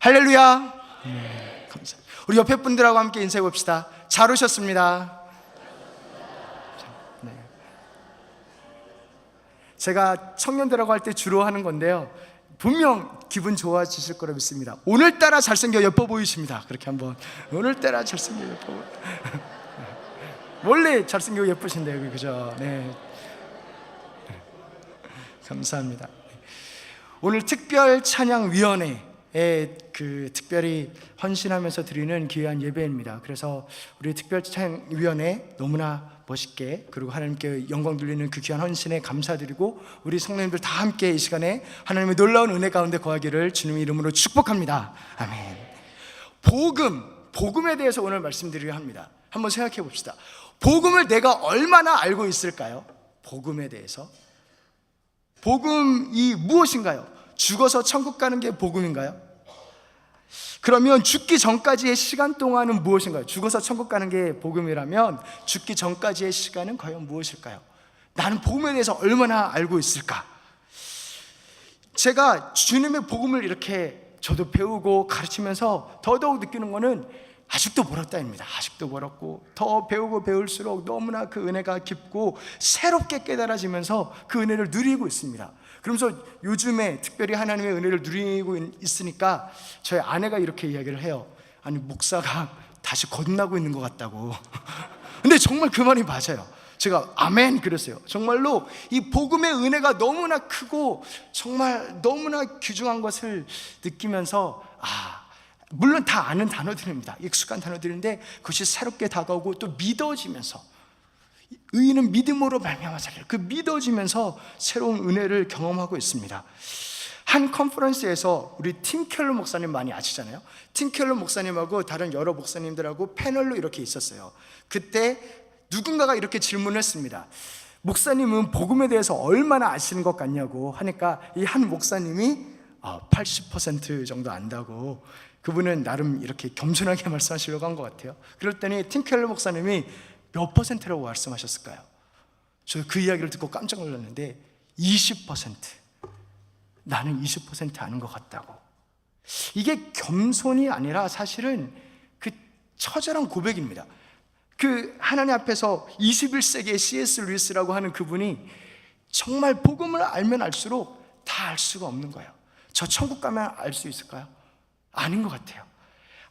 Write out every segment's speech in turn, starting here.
할렐루야. 감사합니다. 우리 옆에 분들하고 함께 인사해 봅시다. 잘 오셨습니다. 네. 제가 청년들하고 할 때 주로 하는 건데요, 분명 기분 좋아지실 거라 믿습니다. 오늘따라 잘생겨 예뻐 보이십니다. 그렇게 한번, 오늘따라 잘생겨 예뻐 보이. 원래 잘생기고 예쁘신데요, 그죠? 네. 감사합니다. 오늘 특별 찬양위원회에 특별히 헌신하면서 드리는 귀한 예배입니다. 그래서 우리 특별 찬양위원회 너무나 멋있게, 그리고 하나님께 영광 돌리는 그 귀한 헌신에 감사드리고, 우리 성도님들 다 함께 이 시간에 하나님의 놀라운 은혜 가운데 거하기를 주님의 이름으로 축복합니다. 아멘. 복음에 대해서 오늘 말씀드리려 합니다. 한번 생각해 봅시다. 복음을 내가 얼마나 알고 있을까요? 복음에 대해서. 복음이 무엇인가요? 죽어서 천국 가는 게 복음인가요? 그러면 죽기 전까지의 시간 동안은 무엇인가요? 죽어서 천국 가는 게 복음이라면 죽기 전까지의 시간은 과연 무엇일까요? 나는 복음에 대해서 얼마나 알고 있을까? 제가 주님의 복음을 이렇게 저도 배우고 가르치면서 더더욱 느끼는 거는 아직도 멀었다입니다. 아직도 멀었고, 더 배우고 배울수록 너무나 그 은혜가 깊고 새롭게 깨달아지면서 그 은혜를 누리고 있습니다. 그러면서 요즘에 특별히 하나님의 은혜를 누리고 있으니까 저희 아내가 이렇게 이야기를 해요. 아니, 목사가 다시 거듭나고 있는 것 같다고. 근데 정말 그 말이 맞아요. 제가 아멘 그랬어요. 정말로 이 복음의 은혜가 너무나 크고 정말 너무나 귀중한 것을 느끼면서, 물론 다 아는 단어들입니다. 익숙한 단어들인데 그것이 새롭게 다가오고 또 믿어지면서, 의인은 믿음으로 말미암아 살리라, 그 믿어지면서 새로운 은혜를 경험하고 있습니다. 한 컨퍼런스에서 우리 팀 켈러 목사님 많이 아시잖아요. 팀 켈러 목사님하고 다른 여러 목사님들하고 패널로 이렇게 있었어요. 그때 누군가가 이렇게 질문을 했습니다. 목사님은 복음에 대해서 얼마나 아시는 것 같냐고 하니까 이 한 목사님이 80% 정도 안다고, 그분은 나름 이렇게 겸손하게 말씀하시려고 한 것 같아요. 그럴 때니 팀 켈러 목사님이 몇 퍼센트라고 말씀하셨을까요? 저 그 이야기를 듣고 깜짝 놀랐는데 20%, 나는 20% 아는 것 같다고. 이게 겸손이 아니라 사실은 그 처절한 고백입니다. 그 하나님 앞에서 21세기의 C.S. 루이스라고 하는 그분이 정말 복음을 알면 알수록 다 알 수가 없는 거예요. 저 천국 가면 알 수 있을까요? 아닌 것 같아요.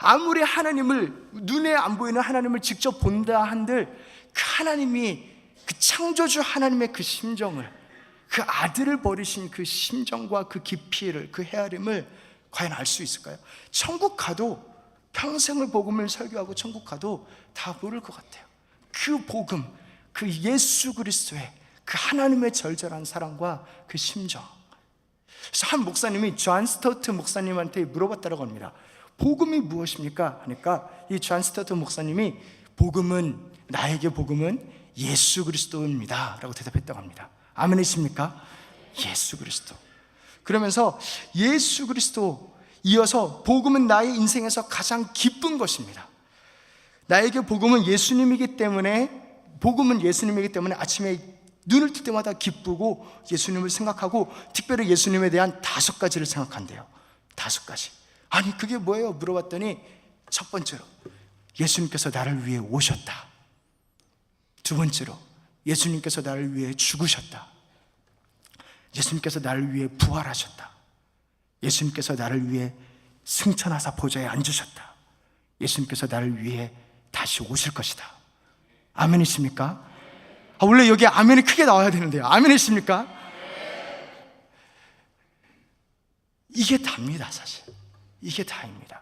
아무리 하나님을, 눈에 안 보이는 하나님을 직접 본다 한들 그 하나님이, 그 창조주 하나님의 그 심정을, 그 아들을 버리신 그 심정과 그 깊이를, 그 헤아림을 과연 알 수 있을까요? 천국 가도, 평생을 복음을 설교하고 천국 가도 다 모를 것 같아요. 그 복음, 그 예수 그리스도의 그 하나님의 절절한 사랑과 그 심정. 그래서 한 목사님이 존 스토트 목사님한테 물어봤다고 합니다. 복음이 무엇입니까? 하니까 이 존 스토트 목사님이 나에게 복음은 예수 그리스도입니다 라고 대답했다고 합니다. 아멘이십니까? 예수 그리스도. 그러면서 예수 그리스도 이어서 복음은 나의 인생에서 가장 기쁜 것입니다. 나에게 복음은 예수님이기 때문에 아침에 눈을 뜰 때마다 기쁘고 예수님을 생각하고, 특별히 예수님에 대한 5가지를 생각한대요. 5가지. 아니, 그게 뭐예요? 물어봤더니 첫 번째로, 예수님께서 나를 위해 오셨다. 두 번째로, 예수님께서 나를 위해 죽으셨다. 예수님께서 나를 위해 부활하셨다. 예수님께서 나를 위해 승천하사 보좌에 앉으셨다. 예수님께서 나를 위해 다시 오실 것이다. 아멘이십니까? 원래 여기 아멘이 크게 나와야 되는데요. 아멘이십니까? 이게 답니다. 사실 이게 다입니다.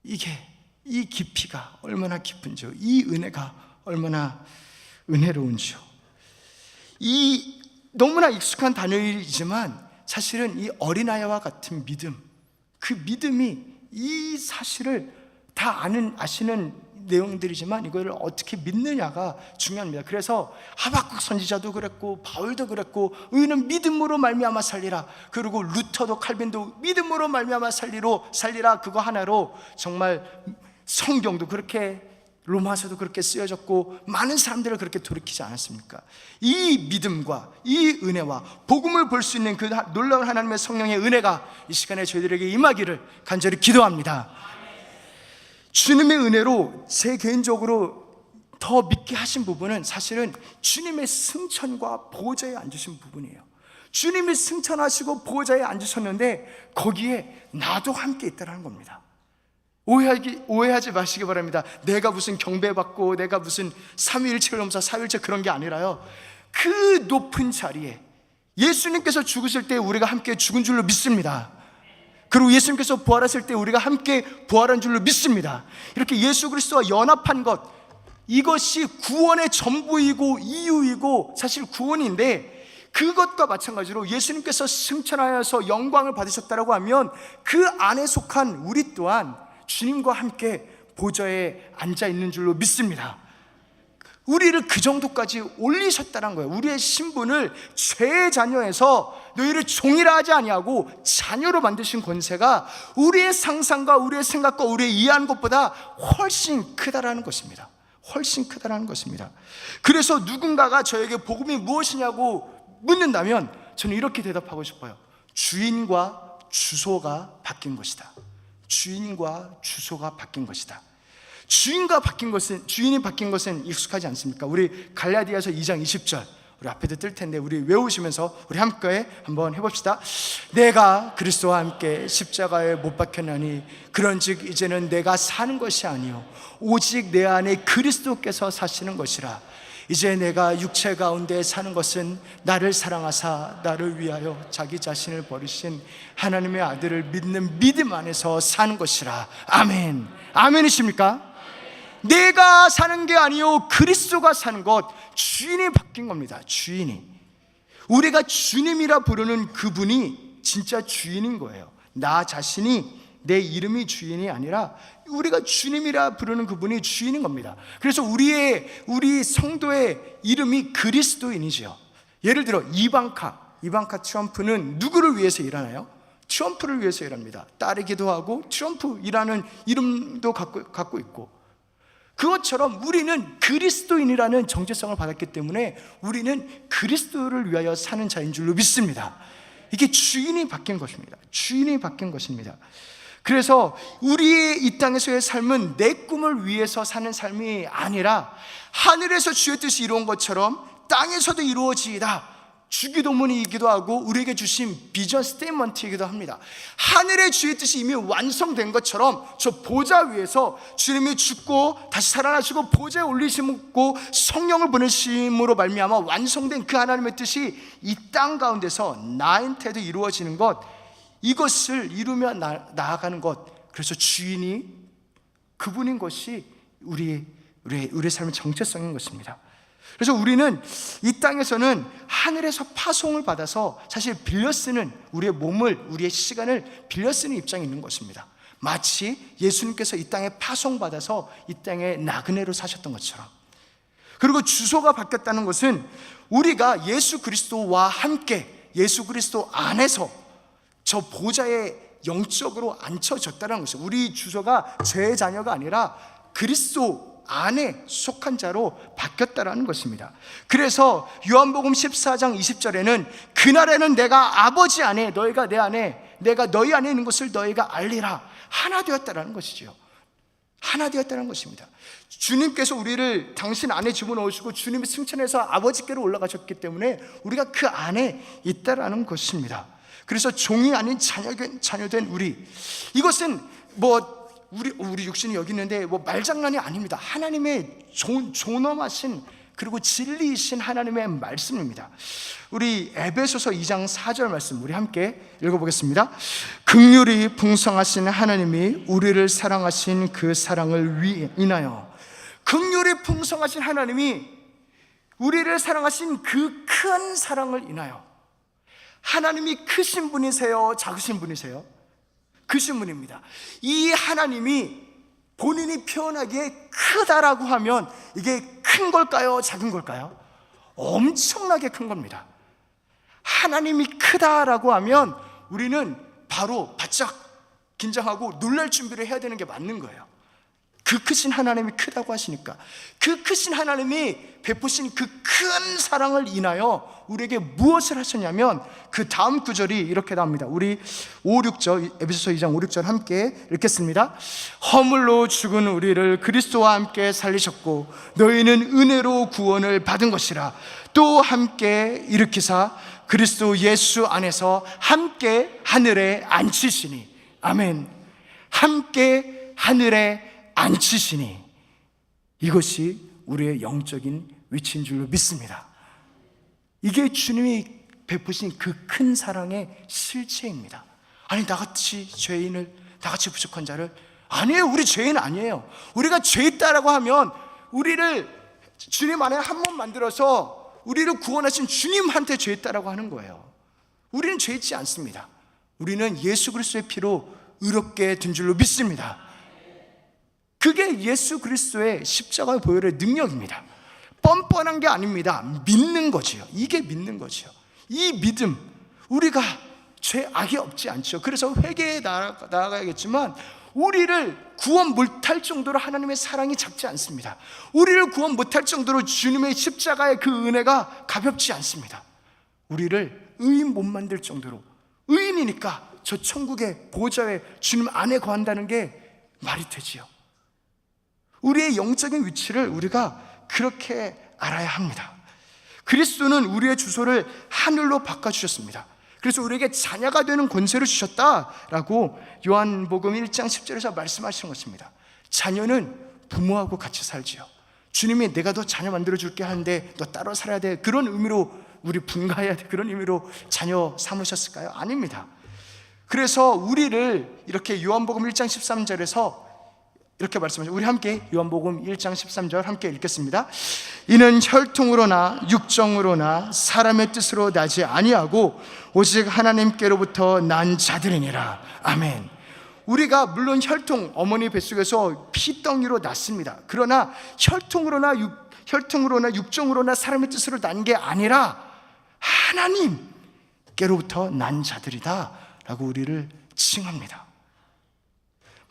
이 깊이가 얼마나 깊은지요, 이 은혜가 얼마나 은혜로운지요. 이 너무나 익숙한 단어이지만 사실은 이 어린아이와 같은 믿음, 그 믿음이 이 사실을 다 아시는 내용들이지만 이걸 어떻게 믿느냐가 중요합니다. 그래서 하박국 선지자도 그랬고 바울도 그랬고, 의인은 믿음으로 말미암아 살리라. 그리고 루터도 칼빈도 믿음으로 말미암아 살리라. 그거 하나로 정말 성경도 그렇게, 로마서도 그렇게 쓰여졌고 많은 사람들을 그렇게 돌이키지 않았습니까? 이 믿음과 이 은혜와 복음을 볼 수 있는 그 놀라운 하나님의 성령의 은혜가 이 시간에 저희들에게 임하기를 간절히 기도합니다. 주님의 은혜로 제 개인적으로 더 믿게 하신 부분은 사실은 주님의 승천과 보호자에 앉으신 부분이에요. 주님이 승천하시고 보호자에 앉으셨는데 거기에 나도 함께 있다는 겁니다. 오해하지 마시기 바랍니다. 내가 무슨 경배받고 내가 무슨 삼위일체를 넘어서 사위일체 그런 게 아니라요, 그 높은 자리에 예수님께서 죽으실 때 우리가 함께 죽은 줄로 믿습니다. 그리고 예수님께서 부활하실 때 우리가 함께 부활한 줄로 믿습니다. 이렇게 예수 그리스도와 연합한 것, 이것이 구원의 전부이고 이유이고 사실 구원인데, 그것과 마찬가지로 예수님께서 승천하여서 영광을 받으셨다고 하면 그 안에 속한 우리 또한 주님과 함께 보좌에 앉아 있는 줄로 믿습니다. 우리를 그 정도까지 올리셨다는 거예요. 우리의 신분을 죄의 자녀에서 너희를 종이라 하지 아니하고 자녀로 만드신 권세가 우리의 상상과 우리의 생각과 우리의 이해한 것보다 훨씬 크다라는 것입니다. 훨씬 크다라는 것입니다. 그래서 누군가가 저에게 복음이 무엇이냐고 묻는다면 저는 이렇게 대답하고 싶어요. 주인과 주소가 바뀐 것이다. 주인과 주소가 바뀐 것이다. 주인이 바뀐 것은 익숙하지 않습니까? 우리 갈라디아서 2장 20절 우리 앞에도 뜰 텐데 우리 외우시면서 우리 함께 한번 해봅시다. 내가 그리스도와 함께 십자가에 못 박혔나니 그런즉 이제는 내가 사는 것이 아니요 오직 내 안에 그리스도께서 사시는 것이라. 이제 내가 육체 가운데 사는 것은 나를 사랑하사 나를 위하여 자기 자신을 버리신 하나님의 아들을 믿는 믿음 안에서 사는 것이라. 아멘. 아멘이십니까? 내가 사는 게 아니요 그리스도가 사는 것. 주인이 바뀐 겁니다. 주인이. 우리가 주님이라 부르는 그분이 진짜 주인인 거예요. 나 자신이, 내 이름이 주인이 아니라 우리가 주님이라 부르는 그분이 주인인 겁니다. 그래서 우리 성도의 이름이 그리스도인이죠. 예를 들어 이방카 트럼프는 누구를 위해서 일하나요? 트럼프를 위해서 일합니다. 따르기도 하고 트럼프이라는 이름도 갖고 있고, 그것처럼 우리는 그리스도인이라는 정체성을 받았기 때문에 우리는 그리스도를 위하여 사는 자인 줄로 믿습니다. 이게 주인이 바뀐 것입니다. 주인이 바뀐 것입니다. 그래서 우리의 이 땅에서의 삶은 내 꿈을 위해서 사는 삶이 아니라 하늘에서 주의 뜻이 이루어진 것처럼 땅에서도 이루어지이다. 주기도문이기도 하고 우리에게 주신 비전 스테이트먼트이기도 합니다. 하늘의 주의 뜻이 이미 완성된 것처럼 저 보좌 위에서 주님이 죽고 다시 살아나시고 보좌에 올리시고 성령을 보내심으로 말미암아 완성된 그 하나님의 뜻이 이 땅 가운데서 나한테도 이루어지는 것, 이것을 이루며 나아가는 것. 그래서 주인이 그분인 것이 우리의 삶의 정체성인 것입니다. 그래서 우리는 이 땅에서는 하늘에서 파송을 받아서 사실 빌려 쓰는 우리의 몸을, 우리의 시간을 빌려 쓰는 입장에 있는 것입니다. 마치 예수님께서 이 땅에 파송받아서 이 땅에 나그네로 사셨던 것처럼. 그리고 주소가 바뀌었다는 것은 우리가 예수 그리스도와 함께 예수 그리스도 안에서 저 보좌에 영적으로 앉혀졌다는 것이에요. 우리 주소가 죄의 자녀가 아니라 그리스도 안에 속한 자로 바뀌었다는 것입니다. 그래서 요한복음 14장 20절에는 그날에는 내가 아버지 안에 너희가 내 안에 내가 너희 안에 있는 것을 너희가 알리라. 하나 되었다는 것이죠. 하나 되었다는 것입니다. 주님께서 우리를 당신 안에 집어넣으시고 주님이 승천해서 아버지께로 올라가셨기 때문에 우리가 그 안에 있다라는 것입니다. 그래서 종이 아닌 자녀된 우리, 이것은 우리 육신이 여기 있는데 말장난이 아닙니다. 하나님의 존엄하신 그리고 진리이신 하나님의 말씀입니다. 우리 에베소서 2장 4절 말씀 우리 함께 읽어보겠습니다. 긍휼이 풍성하신 하나님이 우리를 사랑하신 그 사랑을 인하여, 긍휼이 풍성하신 하나님이 우리를 사랑하신 그 큰 사랑을 인하여. 하나님이 크신 분이세요? 작으신 분이세요? 크신 분입니다. 이 하나님이 본인이 표현하기에 크다라고 하면 이게 큰 걸까요? 작은 걸까요? 엄청나게 큰 겁니다. 하나님이 크다라고 하면 우리는 바로 바짝 긴장하고 놀랄 준비를 해야 되는 게 맞는 거예요. 그 크신 하나님이 크다고 하시니까 그 크신 하나님이 베푸신 그 큰 사랑을 인하여 우리에게 무엇을 하셨냐면 그 다음 구절이 이렇게 나옵니다. 우리 5, 6절 에베소서 2장 5, 6절 함께 읽겠습니다. 허물로 죽은 우리를 그리스도와 함께 살리셨고 너희는 은혜로 구원을 받은 것이라. 또 함께 일으키사 그리스도 예수 안에서 함께 하늘에 앉히시니. 아멘. 함께 하늘에 앉히시니. 이것이 우리의 영적인 위치인 줄로 믿습니다. 이게 주님이 베푸신 그 큰 사랑의 실체입니다. 아니, 나같이 죄인을, 나같이 부족한 자를, 아니에요. 우리 죄인 아니에요. 우리가 죄 있다라고 하면 우리를 주님 안에 한 몸 만들어서 우리를 구원하신 주님한테 죄 있다라고 하는 거예요. 우리는 죄 있지 않습니다. 우리는 예수 그리스도의 피로 의롭게 된 줄로 믿습니다. 그게 예수 그리스도의 십자가의 보혈의 능력입니다. 뻔뻔한 게 아닙니다. 믿는 거지요. 이게 믿는 거지요. 이 믿음, 우리가 죄 악이 없지 않죠. 그래서 회개에 나아가야겠지만 우리를 구원 못할 정도로 하나님의 사랑이 작지 않습니다. 우리를 구원 못할 정도로 주님의 십자가의 그 은혜가 가볍지 않습니다. 우리를 의인 못 만들 정도로, 의인이니까 저 천국의 보좌에 주님 안에 거한다는 게 말이 되지요. 우리의 영적인 위치를 우리가 그렇게 알아야 합니다. 그리스도는 우리의 주소를 하늘로 바꿔주셨습니다. 그래서 우리에게 자녀가 되는 권세를 주셨다라고 요한복음 1장 10절에서 말씀하시는 것입니다. 자녀는 부모하고 같이 살지요. 주님이 내가 너 자녀 만들어줄게 하는데 너 따로 살아야 돼, 그런 의미로 우리 분가해야 돼, 그런 의미로 자녀 삼으셨을까요? 아닙니다. 그래서 우리를 이렇게 요한복음 1장 13절에서 이렇게 말씀하시죠. 우리 함께 요한복음 1장 13절 함께 읽겠습니다. 이는 혈통으로나 육정으로나 사람의 뜻으로 나지 아니하고 오직 하나님께로부터 난 자들이니라. 아멘. 우리가 물론 혈통, 어머니 뱃속에서 피덩이로 났습니다. 그러나 혈통으로나 육정으로나 사람의 뜻으로 난 게 아니라 하나님께로부터 난 자들이다 라고 우리를 칭합니다.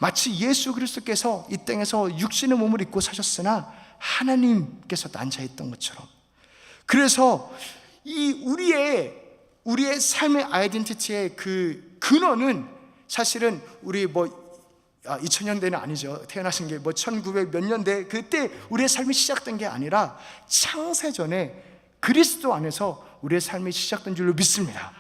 마치 예수 그리스도께서 이 땅에서 육신의 몸을 입고 사셨으나 하나님께서 난 자였던 것처럼, 그래서 이 우리의 삶의 아이덴티티의 그 근원은 사실은 우리 2000년대는 아니죠. 태어나신 게 1900 몇 년대 그때 우리의 삶이 시작된 게 아니라 창세전에 그리스도 안에서 우리의 삶이 시작된 줄로 믿습니다.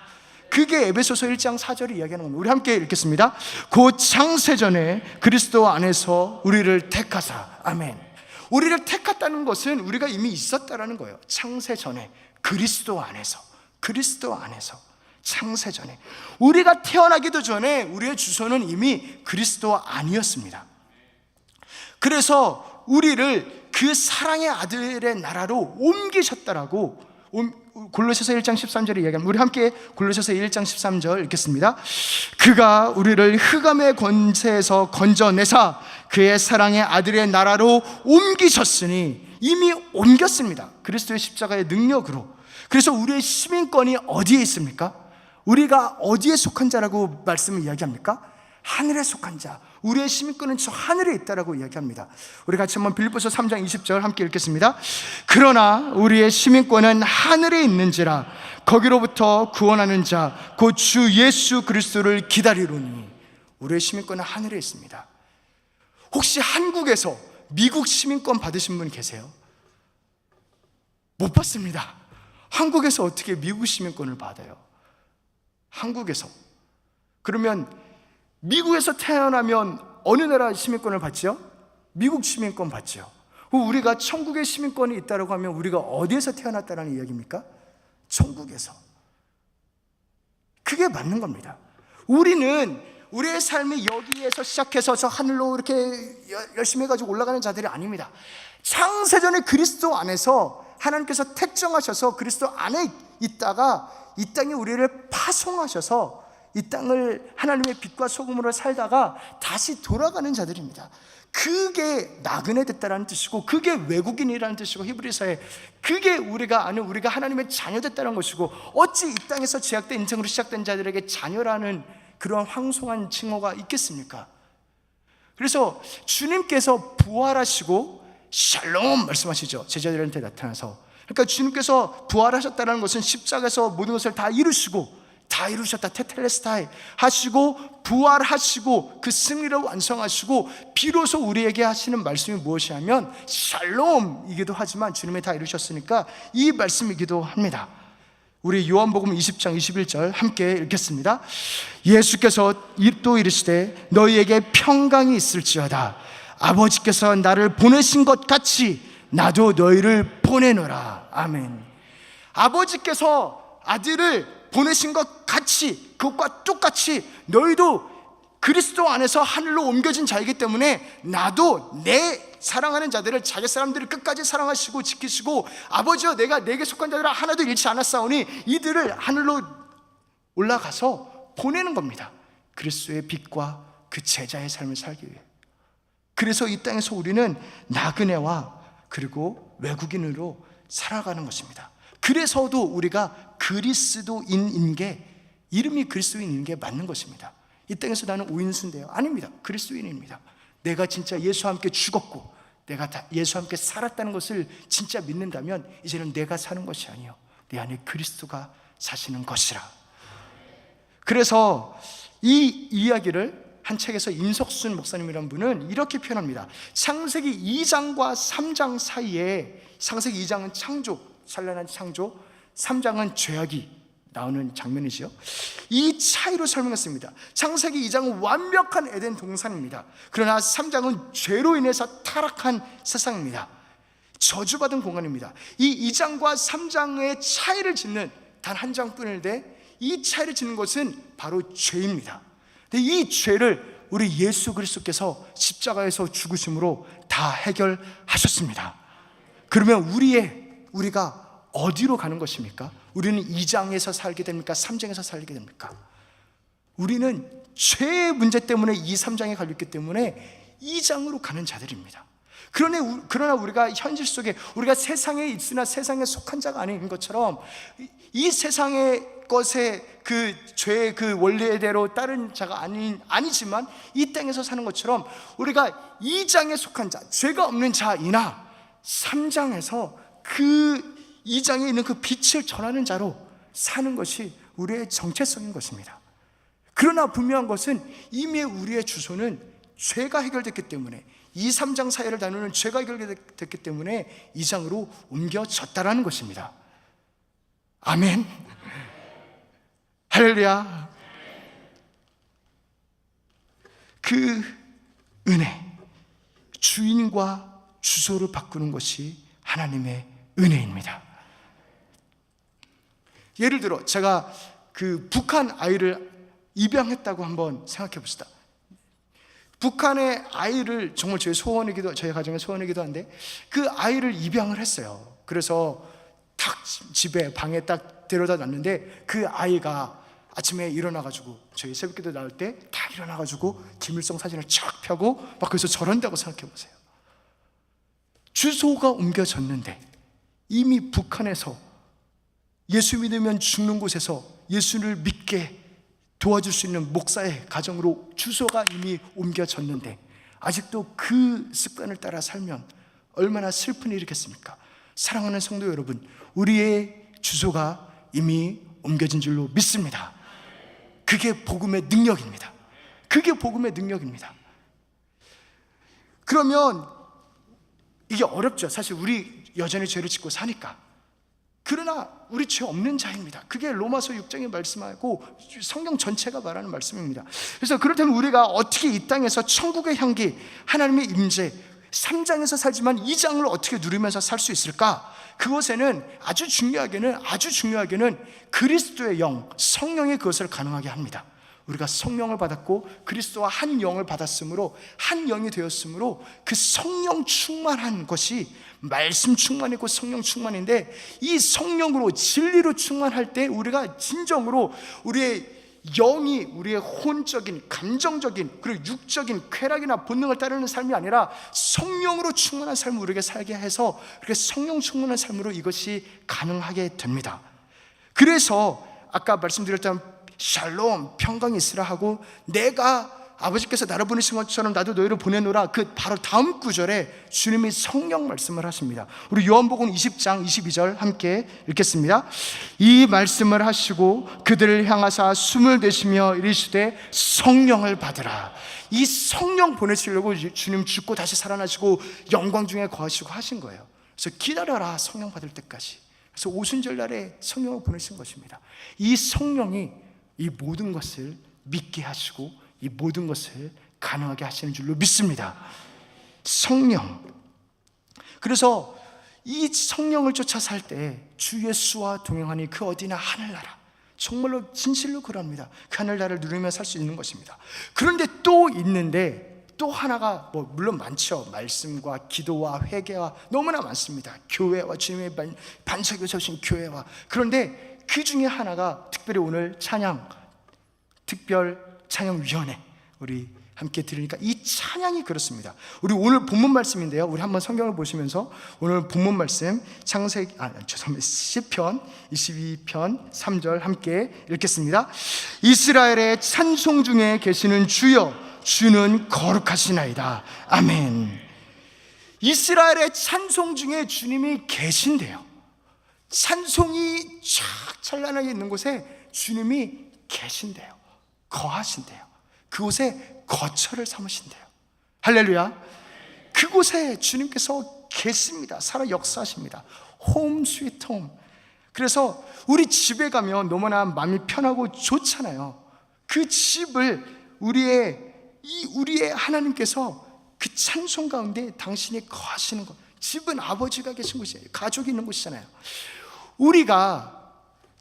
그게 에베소서 1장 4절이 이야기하는 겁니다. 우리 함께 읽겠습니다. 곧 창세전에 그리스도 안에서 우리를 택하사. 아멘. 우리를 택했다는 것은 우리가 이미 있었다라는 거예요. 창세전에 그리스도 안에서 창세전에, 우리가 태어나기도 전에 우리의 주소는 이미 그리스도 안이었습니다. 그래서 우리를 그 사랑의 아들의 나라로 옮기셨다라고 골로새서 1장 13절에 이야기합니다. 우리 함께 골로새서 1장 13절 읽겠습니다. 그가 우리를 흑암의 권세에서 건져내사 그의 사랑의 아들의 나라로 옮기셨으니, 이미 옮겼습니다. 그리스도의 십자가의 능력으로. 그래서 우리의 시민권이 어디에 있습니까? 우리가 어디에 속한 자라고 말씀을 이야기합니까? 하늘에 속한 자. 우리의 시민권은 저 하늘에 있다라고 이야기합니다. 우리 같이 한번 빌립보서 3장 20절 함께 읽겠습니다. 그러나 우리의 시민권은 하늘에 있는지라 거기로부터 구원하는 자 곧 주 예수 그리스도를 기다리노니. 우리의 시민권은 하늘에 있습니다. 혹시 한국에서 미국 시민권 받으신 분 계세요? 못 받습니다. 한국에서 어떻게 미국 시민권을 받아요? 한국에서. 그러면 미국에서 태어나면 어느 나라 시민권을 받죠? 미국 시민권 받죠. 우리가 천국의 시민권이 있다고 하면 우리가 어디에서 태어났다는 이야기입니까? 천국에서. 그게 맞는 겁니다. 우리는 우리의 삶이 여기에서 시작해서 저 하늘로 이렇게 열심히 해가지고 올라가는 자들이 아닙니다. 창세전에 그리스도 안에서 하나님께서 택정하셔서 그리스도 안에 있다가 이 땅에 우리를 파송하셔서 이 땅을 하나님의 빛과 소금으로 살다가 다시 돌아가는 자들입니다. 그게 나그네 됐다라는 뜻이고, 그게 외국인이라는 뜻이고, 히브리서에 그게 우리가 아는 우리가 하나님의 자녀 됐다는 것이고, 어찌 이 땅에서 제약된 인생으로 시작된 자들에게 자녀라는 그런 황송한 칭호가 있겠습니까? 그래서 주님께서 부활하시고 샬롬 말씀하시죠. 제자들한테 나타나서. 그러니까 주님께서 부활하셨다는 것은 십자가에서 모든 것을 다 이루시고, 다 이루셨다, 테텔레스타이 하시고 부활하시고 그 승리를 완성하시고 비로소 우리에게 하시는 말씀이 무엇이냐면 샬롬이기도 하지만 주님이 다 이루셨으니까 이 말씀이기도 합니다. 우리 요한복음 20장 21절 함께 읽겠습니다. 예수께서 또 이르시되 너희에게 평강이 있을지어다. 아버지께서 나를 보내신 것 같이 나도 너희를 보내노라. 아멘. 아버지께서 아들을 보내신 것 같이, 그것과 똑같이 너희도 그리스도 안에서 하늘로 옮겨진 자이기 때문에 나도 내 사랑하는 자들을, 자기 사람들을 끝까지 사랑하시고 지키시고, 아버지여 내가 내게 속한 자들아 하나도 잃지 않았사오니 이들을 하늘로 올라가서 보내는 겁니다. 그리스도의 빛과 그 제자의 삶을 살기 위해. 그래서 이 땅에서 우리는 나그네와 그리고 외국인으로 살아가는 것입니다. 그래서도 우리가 그리스도인인 게, 이름이 그리스도인인 게 맞는 것입니다. 이 땅에서 나는 오인수인데요, 아닙니다. 그리스도인입니다. 내가 진짜 예수와 함께 죽었고 내가 예수와 함께 살았다는 것을 진짜 믿는다면 이제는 내가 사는 것이 아니요 내 안에 그리스도가 사시는 것이라. 그래서 이 이야기를 한 책에서 임석순 목사님이라는 분은 이렇게 표현합니다. 창세기 2장과 3장 사이에, 창세기 2장은 창조, 찬란한 창조, 3장은 죄악이 나오는 장면이죠. 이 차이로 설명했습니다. 창세기 2장은 완벽한 에덴 동산입니다. 그러나 3장은 죄로 인해서 타락한 세상입니다. 저주받은 공간입니다. 이 2장과 3장의 차이를 짓는 단 한 장뿐인데, 이 차이를 짓는 것은 바로 죄입니다. 근데 이 죄를 우리 예수 그리스도께서 십자가에서 죽으심으로 다 해결하셨습니다. 그러면 우리가 어디로 가는 것입니까? 우리는 2장에서 살게 됩니까? 3장에서 살게 됩니까? 우리는 죄의 문제 때문에 2, 3장에 갈렸기 때문에 2장으로 가는 자들입니다. 그러나 우리가 현실 속에, 우리가 세상에 있으나 세상에 속한 자가 아닌 것처럼 이 세상의 것에 그 죄의 그 원리대로 따른 자가 아니지만 이 땅에서 사는 것처럼 우리가 2장에 속한 자, 죄가 없는 자이나 3장에서 그 2장에 있는 그 빛을 전하는 자로 사는 것이 우리의 정체성인 것입니다. 그러나 분명한 것은 이미 우리의 주소는 죄가 해결됐기 때문에, 2, 3장 사이를 나누는 죄가 해결됐기 때문에 2장으로 옮겨졌다라는 것입니다. 아멘. 할렐루야. 그 은혜, 주인과 주소를 바꾸는 것이 하나님의 은혜입니다. 예를 들어 제가 그 북한 아이를 입양했다고 한번 생각해 봅시다. 북한의 아이를, 정말 저희 가정의 소원이기도 한데, 그 아이를 입양을 했어요. 그래서 딱 집에 방에 딱 데려다 놨는데 그 아이가 아침에 일어나가지고, 저희 새벽기도 나올 때 딱 일어나가지고 김일성 사진을 쫙 펴고 막 거기서 저런다고 생각해 보세요. 주소가 옮겨졌는데 이미 북한에서 예수 믿으면 죽는 곳에서 예수를 믿게 도와줄 수 있는 목사의 가정으로 주소가 이미 옮겨졌는데 아직도 그 습관을 따라 살면 얼마나 슬픈 일이겠습니까? 사랑하는 성도 여러분, 우리의 주소가 이미 옮겨진 줄로 믿습니다. 그게 복음의 능력입니다. 그게 복음의 능력입니다. 그러면 이게 어렵죠. 사실 우리 여전히 죄를 짓고 사니까. 그러나 우리 죄 없는 자입니다. 그게 로마서 6장에 말씀하고 성경 전체가 말하는 말씀입니다. 그래서 그렇다면 우리가 어떻게 이 땅에서 천국의 향기, 하나님의 임재, 3장에서 살지만 2장을 어떻게 누리면서 살 수 있을까? 그것에는 아주 중요하게는 그리스도의 영, 성령이 그것을 가능하게 합니다. 우리가 성령을 받았고 그리스도와 한 영을 받았으므로, 한 영이 되었으므로 그 성령 충만한 것이 말씀 충만이고 성령 충만인데, 이 성령으로 진리로 충만할 때 우리가 진정으로 우리의 영이 우리의 혼적인, 감정적인, 그리고 육적인 쾌락이나 본능을 따르는 삶이 아니라 성령으로 충만한 삶을 우리에게 살게 해서, 그렇게 성령 충만한 삶으로 이것이 가능하게 됩니다. 그래서 아까 말씀드렸던 샬롬, 평강이 있으라 하고, 내가 아버지께서 나를 보내신 것처럼 나도 너희를 보내노라, 그 바로 다음 구절에 주님이 성령 말씀을 하십니다. 우리 요한복음 20장 22절 함께 읽겠습니다. 이 말씀을 하시고 그들을 향하사 숨을 내쉬며 이르시되 성령을 받으라. 이 성령 보내시려고 주님 죽고 다시 살아나시고 영광 중에 거하시고 하신 거예요. 그래서 기다려라, 성령 받을 때까지. 그래서 오순절날에 성령을 보내신 것입니다. 이 성령이 이 모든 것을 믿게 하시고 이 모든 것을 가능하게 하시는 줄로 믿습니다. 성령. 그래서 이 성령을 쫓아 살 때 주 예수와 동행하니 그 어디나 하늘나라, 정말로 진실로 그럽니다. 그 하늘나라를 누리며 살 수 있는 것입니다. 그런데 또 있는데, 또 하나가 물론 많죠. 말씀과 기도와 회개와 너무나 많습니다. 교회와 주님의 반석에 서신 교회와. 그런데 그 중에 하나가 특별히 오늘 특별 찬양위원회 우리 함께 들으니까 이 찬양이 그렇습니다. 우리 오늘 본문 말씀인데요, 우리 한번 성경을 보시면서 오늘 본문 말씀 시편 22편 3절 함께 읽겠습니다. 이스라엘의 찬송 중에 계시는 주여, 주는 거룩하시나이다. 아멘. 이스라엘의 찬송 중에 주님이 계신대요. 찬송이 쫙 찬란하게 있는 곳에 주님이 계신대요. 거하신대요. 그곳에 거처를 삼으신대요. 할렐루야. 그곳에 주님께서 계십니다. 살아 역사하십니다. 홈 스위트 홈. 그래서 우리 집에 가면 너무나 마음이 편하고 좋잖아요. 그 집을 우리의 하나님께서 그 찬송 가운데 당신이 거하시는 것. 집은 아버지가 계신 곳이에요. 가족이 있는 곳이잖아요. 우리가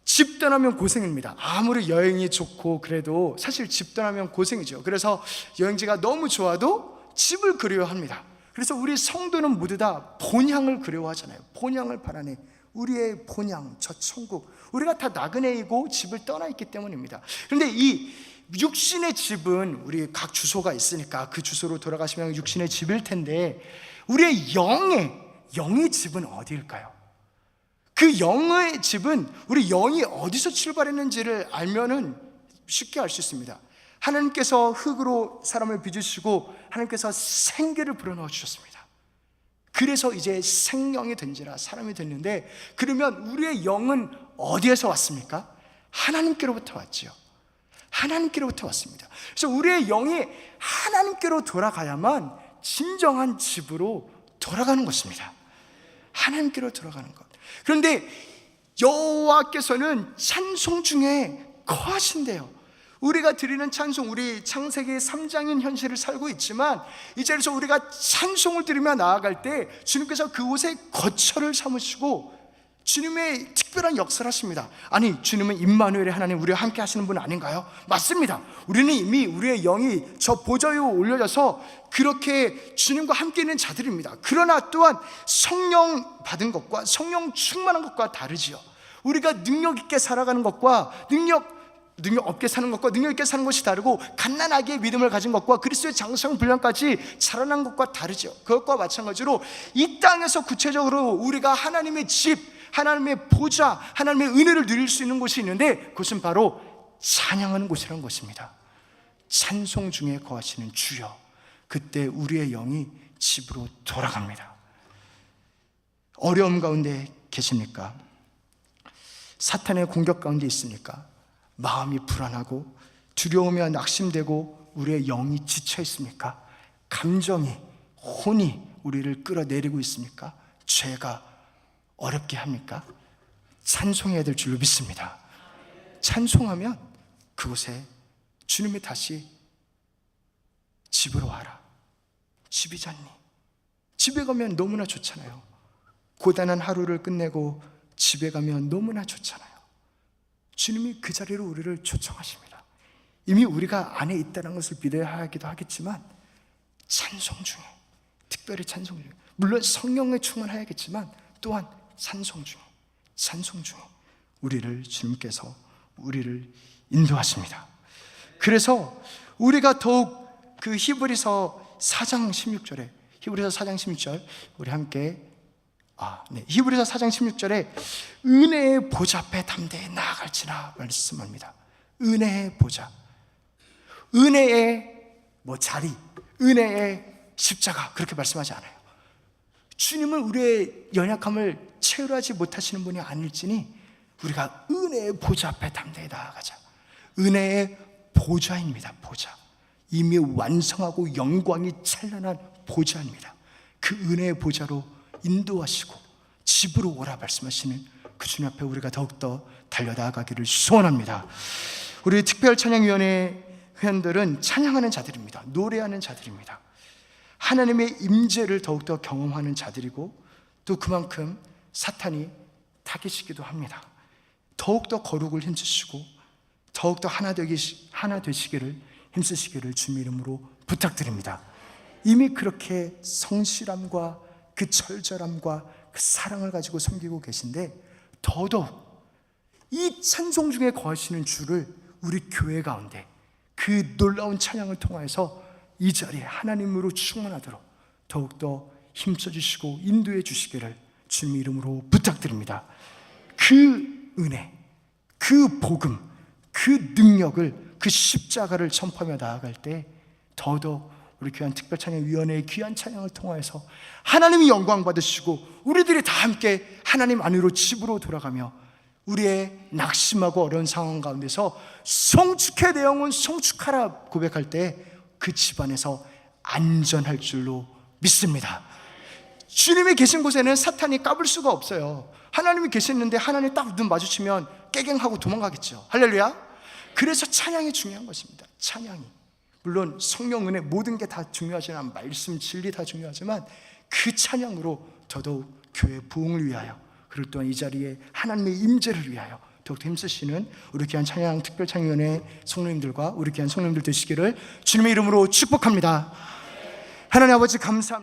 집 떠나면 고생입니다. 아무리 여행이 좋고 그래도 사실 집 떠나면 고생이죠. 그래서 여행지가 너무 좋아도 집을 그리워합니다. 그래서 우리 성도는 모두 다 본향을 그리워하잖아요. 본향을 바라네. 우리의 본향, 저 천국. 우리가 다 나그네이고 집을 떠나 있기 때문입니다. 그런데 이 육신의 집은 우리 각 주소가 있으니까 그 주소로 돌아가시면 육신의 집일 텐데, 우리의 영의 집은 어디일까요? 그 영의 집은 우리 영이 어디서 출발했는지를 알면은 쉽게 알 수 있습니다. 하나님께서 흙으로 사람을 빚으시고 하나님께서 생기를 불어넣어 주셨습니다. 그래서 이제 생명이 된지라 사람이 됐는데, 그러면 우리의 영은 어디에서 왔습니까? 하나님께로부터 왔지요. 하나님께로부터 왔습니다. 그래서 우리의 영이 하나님께로 돌아가야만 진정한 집으로 돌아가는 것입니다. 하나님께로 돌아가는 것. 그런데 여호와께서는 찬송 중에 거하신대요. 우리가 드리는 찬송, 우리 창세기 3장인 현실을 살고 있지만 이 자리에서 우리가 찬송을 드리며 나아갈 때 주님께서 그곳에 거처를 삼으시고 주님의 특별한 역사를 하십니다. 아니, 주님은 임마누엘의 하나님, 우리와 함께 하시는 분 아닌가요? 맞습니다. 우리는 이미 우리의 영이 저 보좌에 올려져서 그렇게 주님과 함께 있는 자들입니다. 그러나 또한 성령 받은 것과 성령 충만한 것과 다르지요. 우리가 능력 있게 살아가는 것과 능력 없게 사는 것과 능력 있게 사는 것이 다르고, 갓난아기의 믿음을 가진 것과 그리스도의 장성 분량까지 자라난 것과 다르죠. 그것과 마찬가지로 이 땅에서 구체적으로 우리가 하나님의 집, 하나님의 보좌, 하나님의 은혜를 누릴 수 있는 곳이 있는데, 그것은 바로 찬양하는 곳이라는 것입니다. 찬송 중에 거하시는 주여. 그때 우리의 영이 집으로 돌아갑니다. 어려움 가운데 계십니까? 사탄의 공격 가운데 있습니까? 마음이 불안하고 두려우며 낙심되고 우리의 영이 지쳐 있습니까? 감정이, 혼이 우리를 끌어내리고 있습니까? 죄가 어렵게 합니까? 찬송해야 될 줄로 믿습니다. 찬송하면 그곳에 주님이 다시 집으로 와라. 집이잖니. 집에 가면 너무나 좋잖아요. 고단한 하루를 끝내고 집에 가면 너무나 좋잖아요. 주님이 그 자리로 우리를 초청하십니다. 이미 우리가 안에 있다는 것을 믿어야 하기도 하겠지만, 찬송 중에, 특별히 찬송 중에, 물론 성령에 충만해야겠지만 또한 찬송 중에 주님께서 우리를 인도하십니다. 그래서 우리가 더욱 그 히브리서 4장 16절 우리 함께 히브리서 4장 16절에 은혜의 보좌 앞에 담대히 나아갈지라 말씀합니다. 은혜의 보좌, 은혜의 자리, 은혜의 십자가 그렇게 말씀하지 않아요. 주님은 우리의 연약함을 체휼하지 못하시는 분이 아닐지니 우리가 은혜의 보좌 앞에 담대히 나아가자. 은혜의 보좌입니다. 보좌, 이미 완성하고 영광이 찬란한 보좌입니다. 그 은혜의 보좌로 인도하시고 집으로 오라 말씀하시는 그 주님 앞에 우리가 더욱더 달려나가기를 소원합니다. 우리 특별찬양위원회 회원들은 찬양하는 자들입니다. 노래하는 자들입니다. 하나님의 임재를 더욱더 경험하는 자들이고 또 그만큼 사탄이 타깃이기도 합니다. 더욱더 거룩을 힘쓰시고 더욱더 하나 되시기를 힘쓰시기를 주님 이름으로 부탁드립니다. 이미 그렇게 성실함과 그 절절함과 그 사랑을 가지고 섬기고 계신데 더더욱 이 찬송 중에 거하시는 주를 우리 교회 가운데 그 놀라운 찬양을 통하여서 이 자리에 하나님으로 충만하도록 더욱더 힘써 주시고 인도해 주시기를 주님 이름으로 부탁드립니다. 그 은혜, 그 복음, 그 능력을, 그 십자가를 전파하며 나아갈 때 더더욱 우리 귀한 특별찬양위원회의 귀한 찬양을 통하여서 하나님이 영광 받으시고 우리들이 다 함께 하나님 안으로 집으로 돌아가며 우리의 낙심하고 어려운 상황 가운데서 성축해 내 영혼 성축하라 고백할 때 그 집안에서 안전할 줄로 믿습니다. 주님이 계신 곳에는 사탄이 까불 수가 없어요. 하나님이 계시는데 하나님 딱 눈 마주치면 깨갱하고 도망가겠죠. 할렐루야. 그래서 찬양이 중요한 것입니다. 찬양이, 물론 성령 은혜 모든 게 다 중요하지만, 말씀 진리 다 중요하지만 그 찬양으로 더더욱 교회 부흥을 위하여, 그리고 또한 이 자리에 하나님의 임재를 위하여 더욱더 힘쓰시는 우리 귀한 찬양 특별찬양위원회 성도님들과 우리 귀한 성도님들 되시기를 주님의 이름으로 축복합니다. 하나님 아버지 감사합니다.